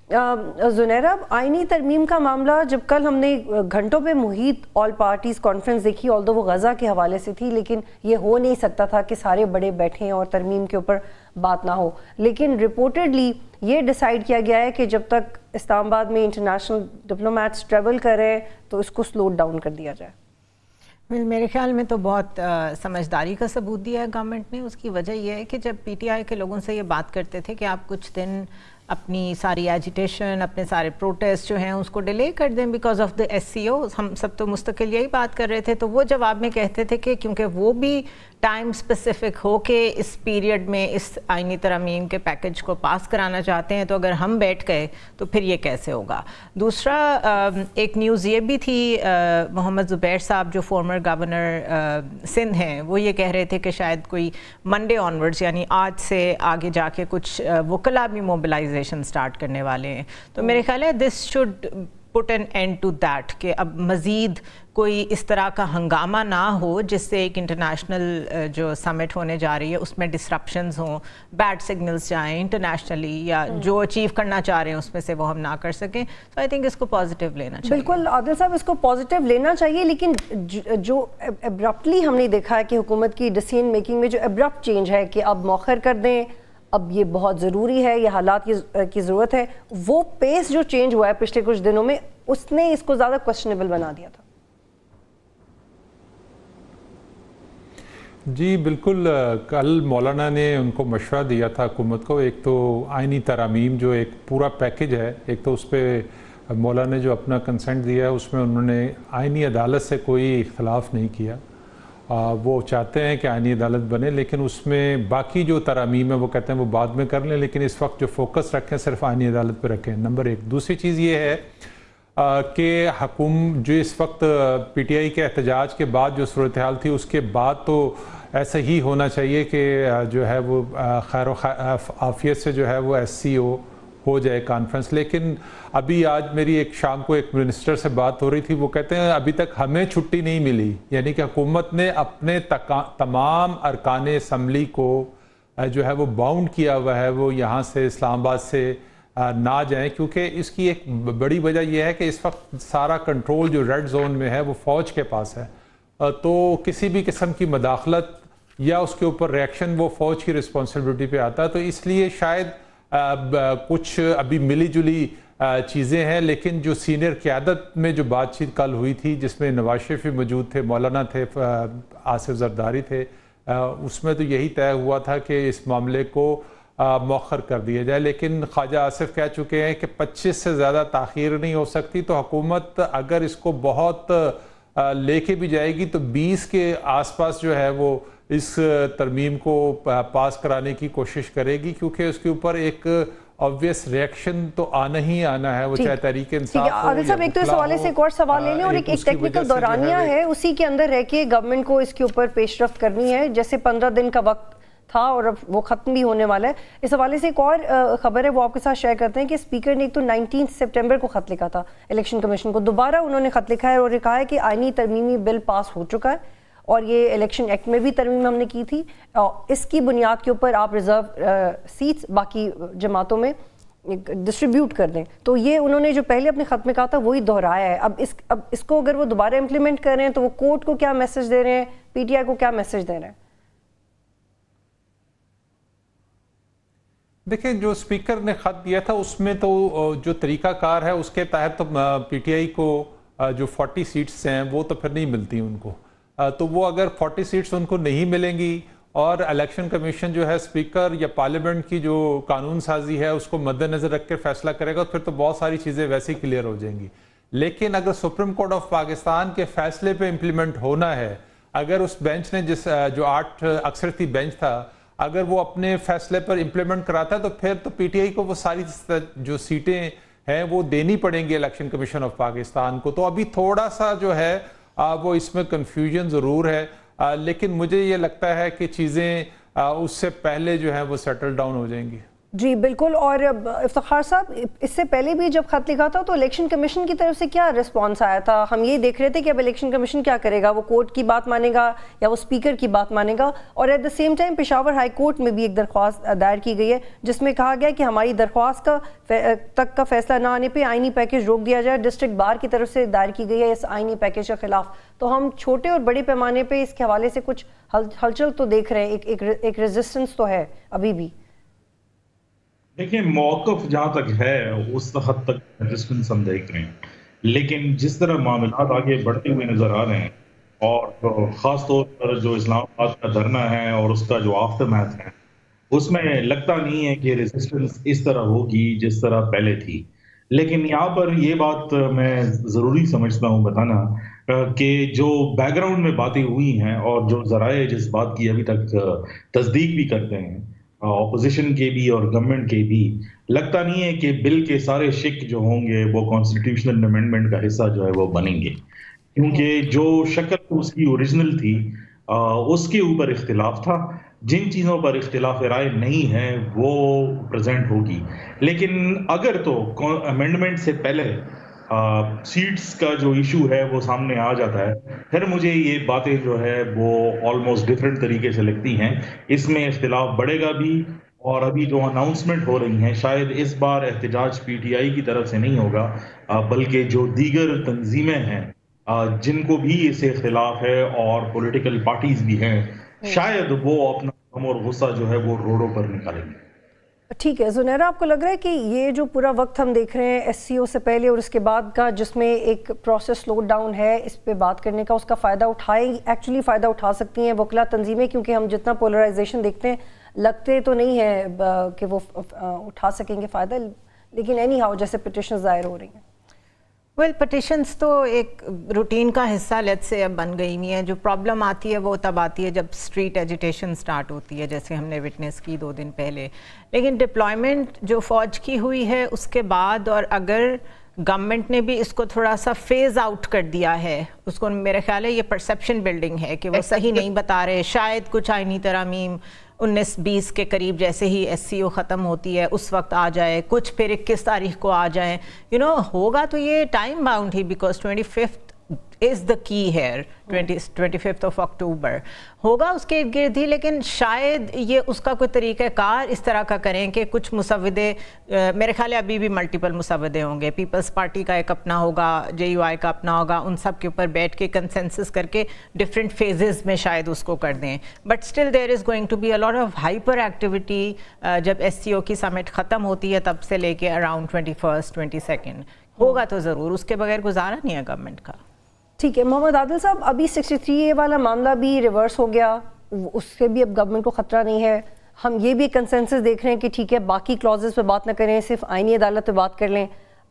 زنیرہ، آئینی ترمیم کا معاملہ جب کل ہم نے گھنٹوں پہ محیط آل پارٹیز کانفرنس دیکھی، آلدو وہ غزہ کے حوالے سے تھی، لیکن یہ ہو نہیں سکتا تھا کہ سارے بڑے بیٹھیں اور ترمیم کے اوپر بات نہ ہو. لیکن رپورٹڈلی یہ ڈیسائیڈ کیا گیا ہے کہ جب تک اسلام آباد میں انٹرنیشنل ڈپلومیٹس ٹریول کر رہے ہیں تو اس کو سلو ڈاؤن کر دیا جائے. میرے خیال میں تو بہت سمجھداری کا ثبوت دیا ہے گورنمنٹ نے. اس کی وجہ یہ ہے کہ جب پی ٹی آئی کے لوگوں سے یہ بات کرتے تھے کہ آپ کچھ دن اپنی ساری ایجیٹیشن، اپنے سارے پروٹیسٹ جو ہیں اس کو ڈیلے کر دیں because of the S C O, ہم سب تو مستقل یہی بات کر رہے تھے، تو وہ جواب میں کہتے تھے کہ کیونکہ وہ بھی ٹائم اسپیسیفک ہو کے اس پیریڈ میں اس آئینی ترامیم کے پیکج کو پاس کرانا چاہتے ہیں، تو اگر ہم بیٹھ گئے تو پھر یہ کیسے ہوگا. دوسرا ایک نیوز یہ بھی تھی، محمد زبیر صاحب جو فارمر گورنر سندھ ہیں، وہ یہ کہہ رہے تھے کہ شاید کوئی منڈے آنورڈز یعنی آج سے آگے جا کے کچھ وکلا بھی موبلائزیشن سٹارٹ کرنے والے ہیں. تو میرے خیال ہے this should put an end to that, کہ اب مزید کوئی اس طرح کا ہنگامہ نہ ہو جس سے ایک انٹرنیشنل جو سمٹ ہونے جا رہی ہے اس میں ڈسرپشنز ہوں، بیڈ سگنلز جائیں انٹرنیشنلی، یا جو اچیو کرنا چاہ رہے ہیں اس میں سے وہ ہم نہ کر سکیں. سو آئی تھنک اس کو پازیٹیو لینا چاہیے. بالکل عادل صاحب، اس کو پازیٹیو لینا چاہیے، لیکن جو ابرپٹلی ہم نے دیکھا ہے کہ حکومت کی ڈیسیژن میکنگ میں جو ابرپٹ چینج ہے کہ اب موخر کر دیں، اب یہ بہت ضروری ہے، یہ حالات کی ضرورت ہے، وہ پیس جو چینج ہوا ہے پچھلے کچھ دنوں میں، اس نے اس کو زیادہ کوسچنیبل بنا دیا تھا. جی بالکل، کل مولانا نے ان کو مشورہ دیا تھا حکومت کو. ایک تو آئینی ترامیم جو ایک پورا پیکج ہے، ایک تو اس پہ مولانا نے جو اپنا کنسنٹ دیا ہے اس میں انہوں نے آئینی عدالت سے کوئی اختلاف نہیں کیا. وہ چاہتے ہیں کہ آئینی عدالت بنے، لیکن اس میں باقی جو ترامیم ہے وہ کہتے ہیں وہ بعد میں کر لیں، لیکن اس وقت جو فوکس رکھیں صرف آئینی عدالت پہ رکھیں. نمبر ایک. دوسری چیز یہ ہے کہ حکومت جو اس وقت پی ٹی آئی کے احتجاج کے بعد جو صورتحال تھی، اس کے بعد تو ایسا ہی ہونا چاہیے کہ جو ہے وہ خیر و عافیت سے جو ہے وہ ایس سی او ہو جائے کانفرنس. لیکن ابھی آج میری ایک شام کو ایک منسٹر سے بات ہو رہی تھی، وہ کہتے ہیں ابھی تک ہمیں چھٹی نہیں ملی، یعنی کہ حکومت نے اپنے تمام ارکان اسمبلی کو جو ہے وہ باؤنڈ کیا ہوا ہے وہ یہاں سے اسلام آباد سے نہ جائیں، کیونکہ اس کی ایک بڑی وجہ یہ ہے کہ اس وقت سارا کنٹرول جو ریڈ زون میں ہے وہ فوج کے پاس ہے. تو کسی بھی قسم کی مداخلت یا اس کے اوپر ریئیکشن وہ فوج کی رسپانسبلٹی پہ آتا ہے. تو اس لیے شاید کچھ ابھی ملی جلی چیزیں ہیں، لیکن جو سینئر قیادت میں جو بات چیت کل ہوئی تھی جس میں نواز شریف بھی موجود تھے، مولانا تھے، آصف زرداری تھے، اس میں تو یہی طے ہوا تھا کہ اس معاملے کو مؤخر کر دیا جائے. لیکن خواجہ آصف کہہ چکے ہیں کہ 25 سے زیادہ تاخیر نہیں ہو سکتی. تو حکومت اگر اس کو بہت لے کے بھی جائے گی تو 20 کے آس پاس جو ہے وہ اس ترمیم کو پاس کرانے کی کوشش کرے گی، کیونکہ اس کے اوپر ایک obvious ریئیکشن تو آنا ہی آنا ہے، وہ چاہے تحریک انصاف ہو. عادل صاحب، ایک تو اس حوالے سے ایک اور سوال لے لیں، اور ایک ٹیکنیکل دورانیہ ہے، اسی کے اندر رہ کے گورنمنٹ کو اس کے اوپر پیش رفت کرنی ہے. جیسے 15 دن کا وقت تھا اور اب وہ ختم بھی ہونے والا ہے. اس حوالے سے ایک اور خبر ہے وہ آپ کے ساتھ شیئر کرتے ہیں کہ اسپیکر نے ایک تو 19 سپٹمبر کو خط لکھا تھا الیکشن کمیشن کو، دوبارہ انہوں نے خط لکھا ہے اور یہ کہا ہے کہ آئینی ترمیمی بل پاس ہو چکا ہے اور یہ الیکشن ایکٹ میں بھی ترمیم ہم نے کی تھی، اس کی بنیاد کے اوپر آپ ریزرو سیٹس باقی جماعتوں میں ڈسٹریبیوٹ کر دیں. تو یہ انہوں نے جو پہلے اپنے خط میں کہا تھا وہی دہرایا ہے. اب اس کو اگر وہ دوبارہ امپلیمنٹ کر رہے ہیں تو وہ کورٹ کو کیا میسج دے رہے ہیں، پی ٹی آئی کو کیا میسج دے رہے ہیں؟ دیکھیں، جو اسپیکر نے خط دیا تھا اس میں تو جو طریقہ کار ہے اس کے تحت پی ٹی آئی کو جو 40 سیٹس ہیں وہ تو پھر نہیں ملتی ان کو. تو وہ اگر 40 سیٹس ان کو نہیں ملیں گی اور الیکشن کمیشن جو ہے اسپیکر یا پارلیمنٹ کی جو قانون سازی ہے اس کو مد نظر رکھ کے فیصلہ کرے گا، پھر تو بہت ساری چیزیں ویسے ہی کلیئر ہو جائیں گی. لیکن اگر سپریم کورٹ آف پاکستان کے فیصلے پہ امپلیمنٹ ہونا ہے، اگر اس بینچ نے جو 8 اکثریتی بینچ تھا، اگر وہ اپنے فیصلے پر امپلیمنٹ کراتا ہے تو پھر تو پی ٹی آئی کو وہ ساری جو سیٹیں ہیں وہ دینی پڑیں گی الیکشن کمیشن آف پاکستان کو. تو ابھی تھوڑا سا جو ہے وہ اس میں کنفیوژن ضرور ہے، لیکن مجھے یہ لگتا ہے کہ چیزیں اس سے پہلے جو ہیں وہ سیٹل ڈاؤن ہو جائیں گی. جی بالکل. اور افتخار صاحب اس سے پہلے بھی جب خط لکھا تھا تو الیکشن کمیشن کی طرف سے کیا رسپانس آیا تھا؟ ہم یہ دیکھ رہے تھے کہ اب الیکشن کمیشن کیا کرے گا, وہ کورٹ کی بات مانے گا یا وہ اسپیکر کی بات مانے گا. اور at the same time Peshawar high court میں بھی ایک درخواست دائر کی گئی ہے جس میں کہا گیا کہ ہماری درخواست تک کا فیصلہ نہ آنے پہ آئینی پیکیج روک دیا جائے. ڈسٹرکٹ بار کی طرف سے دائر کی گئی ہے اس آئینی پیکیج کے خلاف. تو ہم چھوٹے اور بڑے پیمانے پہ اس کے حوالے سے کچھ ہلچل تو دیکھ رہے ہیں, ایک ریزسٹنس تو ہے ابھی بھی. دیکھیں موقف جہاں تک ہے اس حد تک ریزسٹنس ہم دیکھ رہے ہیں, لیکن جس طرح معاملات آگے بڑھتے ہوئے نظر آ رہے ہیں اور خاص طور پر جو اسلام آباد کا دھرنا ہے اور اس کا جو آفٹر میتھ ہے اس میں لگتا نہیں ہے کہ ریزسٹنس اس طرح ہوگی جس طرح پہلے تھی. لیکن یہاں پر یہ بات میں ضروری سمجھتا ہوں بتانا کہ جو بیک گراؤنڈ میں باتیں ہوئی ہیں اور جو ذرائع جس بات کی ابھی تک تصدیق بھی کرتے ہیں اپوزیشن کے بھی اور گورنمنٹ کے بھی, لگتا نہیں ہے کہ بل کے سارے شک جو ہوں گے وہ کانسٹیٹیوشنل امینڈمنٹ کا حصہ جو ہے وہ بنیں گے, کیونکہ جو شکل اس کی اوریجنل تھی اس کے اوپر اختلاف تھا. جن چیزوں پر اختلاف رائے نہیں ہے وہ پریزنٹ ہوگی. لیکن اگر تو امینڈمنٹ سے پہلے سیٹس کا جو ایشو ہے وہ سامنے آ جاتا ہے, پھر مجھے یہ باتیں جو ہے وہ آلموسٹ ڈفرینٹ طریقے سے لگتی ہیں. اس میں اختلاف بڑھے گا بھی, اور ابھی جو اناؤنسمنٹ ہو رہی ہیں شاید اس بار احتجاج پی ٹی آئی کی طرف سے نہیں ہوگا بلکہ جو دیگر تنظیمیں ہیں جن کو بھی اس سے اختلاف ہے اور پولیٹیکل پارٹیز بھی ہیں, شاید وہ اپنا غم اور غصہ جو ہے وہ روڈوں پر نکالیں گے. ٹھیک ہے زنیرہ, آپ کو لگ رہا ہے کہ یہ جو پورا وقت ہم دیکھ رہے ہیں ایس سی او سے پہلے اور اس کے بعد کا جس میں ایک پروسیس سلو ڈاؤن ہے اس پہ بات کرنے کا, اس کا فائدہ ایکچولی فائدہ اٹھا سکتی ہیں وکلا تنظیمیں؟ کیونکہ ہم جتنا پولرائزیشن دیکھتے ہیں لگتے تو نہیں ہے کہ وہ اٹھا سکیں گے فائدہ, لیکن اینی ہاؤ جیسے پٹیشنز ظاہر ہو رہی ہیں. ویل پٹیشنز تو ایک روٹین کا حصہ لیٹ سے اب بن گئی ہوئی ہیں. جو پرابلم آتی ہے وہ تب آتی ہے جب اسٹریٹ ایجیٹیشن سٹارٹ ہوتی ہے, جیسے ہم نے وٹنس کی 2 دن پہلے. لیکن ڈپلائمنٹ جو فوج کی ہوئی ہے اس کے بعد, اور اگر گورنمنٹ نے بھی اس کو تھوڑا سا فیز آؤٹ کر دیا ہے, اس کو میرے خیال ہے یہ پرسیپشن بلڈنگ ہے کہ وہ صحیح نہیں بتا رہے, شاید کچھ آئینی ترامیم 19-20 کے قریب جیسے ہی ایس سی او ختم ہوتی ہے اس وقت آ جائے, کچھ پھر 21 تاریخ کو آ جائیں, ہوگا تو یہ time bound he, because 25th is the key here, 25th of October ہوگا اس کے ارد گرد ہی. لیکن شاید یہ اس کا کوئی طریقہ کار اس طرح کا کریں کہ کچھ مسودے, میرے خیال ہے ابھی بھی ملٹیپل مسودے ہوں گے, پیپلز پارٹی کا ایک اپنا ہوگا, جے یو آئی کا اپنا ہوگا, ان سب کے اوپر بیٹھ کے کنسنسس کر کے ڈفرینٹ فیزز میں شاید اس کو کر دیں. But still there is going to be a lot of hyperactivity جب ایس سی او کی سمٹ ختم ہوتی ہے تب سے لے کے اراؤنڈ 21st 22nd ہوگا تو ضرور, اس کے بغیر گزارا نہیں ہے گورنمنٹ کا. ٹھیک ہے محمد عادل صاحب, ابھی 63A والا معاملہ بھی ریورس ہو گیا, اس سے بھی اب گورنمنٹ کو خطرہ نہیں ہے. ہم یہ بھی کنسنسس دیکھ رہے ہیں کہ ٹھیک ہے باقی کلازز پہ بات نہ کریں, صرف آئینی عدالت پہ بات کر لیں.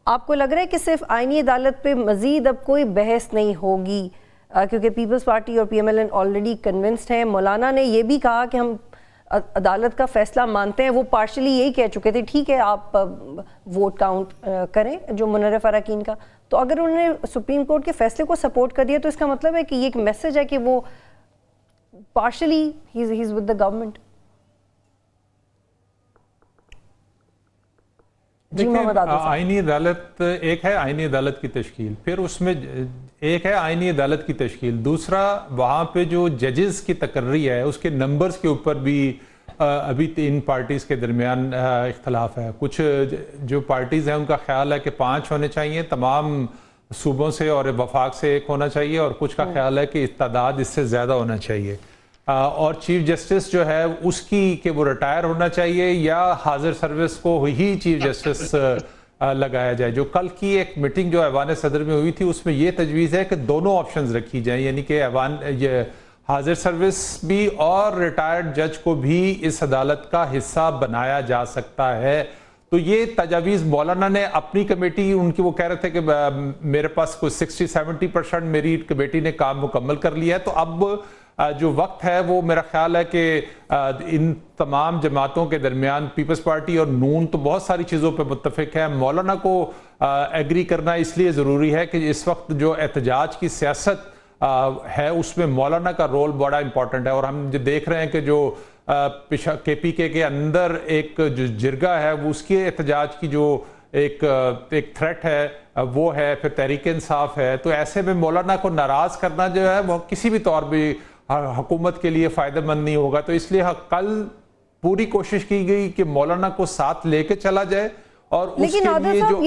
آپ کو لگ رہا ہے کہ صرف آئینی عدالت پہ مزید اب کوئی بحث نہیں ہوگی کیونکہ پیپلز پارٹی اور PMLN آلریڈی کنونسڈ ہیں؟ مولانا نے یہ بھی کہا کہ ہم عدالت کا فیصلہ مانتے ہیں, وہ پارشلی یہی کہہ چکے تھے ٹھیک ہے آپ ووٹ کاؤنٹ کریں جو منرف اراکین کا. تو اگر انہوں نے سپریم کورٹ کے فیصلے کو سپورٹ کر دیا تو اس کا مطلب ہے کہ یہ ایک میسج ہے کہ وہ partially he is with the government. آئینی عدالت ایک ہے, آئینی عدالت کی تشکیل, پھر اس میں ایک ہے آئینی عدالت کی تشکیل, دوسرا وہاں پہ جو ججز کی تقرری ہے اس کے نمبرز کے اوپر بھی ابھی 3 پارٹیز کے درمیان اختلاف ہے. کچھ جو پارٹیز ہیں ان کا خیال ہے کہ 5 ہونے چاہیے تمام صوبوں سے اور وفاق سے 1 ہونا چاہیے, اور کچھ کا خیال ہے کہ تعداد اس سے زیادہ ہونا چاہیے. اور چیف جسٹس جو ہے اس کی کہ وہ ریٹائر ہونا چاہیے یا حاضر سروس کو ہی چیف جسٹس لگایا جائے. جو کل کی ایک میٹنگ جو ایوان صدر میں ہوئی تھی اس میں یہ تجویز ہے کہ دونوں آپشنز رکھی جائیں, یعنی کہ حاضر سروس بھی اور ریٹائرڈ جج کو بھی اس عدالت کا حصہ بنایا جا سکتا ہے. تو یہ تجاویز مولانا نے اپنی کمیٹی, ان کی وہ کہہ رہے تھے کہ میرے پاس کوئی 60-70% میری کمیٹی نے کام مکمل کر لیا ہے. تو اب جو وقت ہے وہ میرا خیال ہے کہ ان تمام جماعتوں کے درمیان پیپلز پارٹی اور نون تو بہت ساری چیزوں پہ متفق ہے. مولانا کو ایگری کرنا اس لیے ضروری ہے کہ اس وقت جو احتجاج کی سیاست ہے اس میں مولانا کا رول بڑا امپورٹنٹ ہے, اور ہم جو دیکھ رہے ہیں کہ جو KPK کے اندر ایک جو جرگہ ہے وہ اس کے احتجاج کی جو ایک تھریٹ ہے وہ ہے، پھر تحریک انصاف ہے، تو ایسے میں مولانا کو ناراض کرنا جو ہے وہ کسی بھی طور بھی حکومت کے لیے فائدہ مند نہیں ہوگا. تو اس لیے کل پوری کوشش کی گئی کہ مولانا کو ساتھ لے کے چلا جائے اور اس کے لیے جو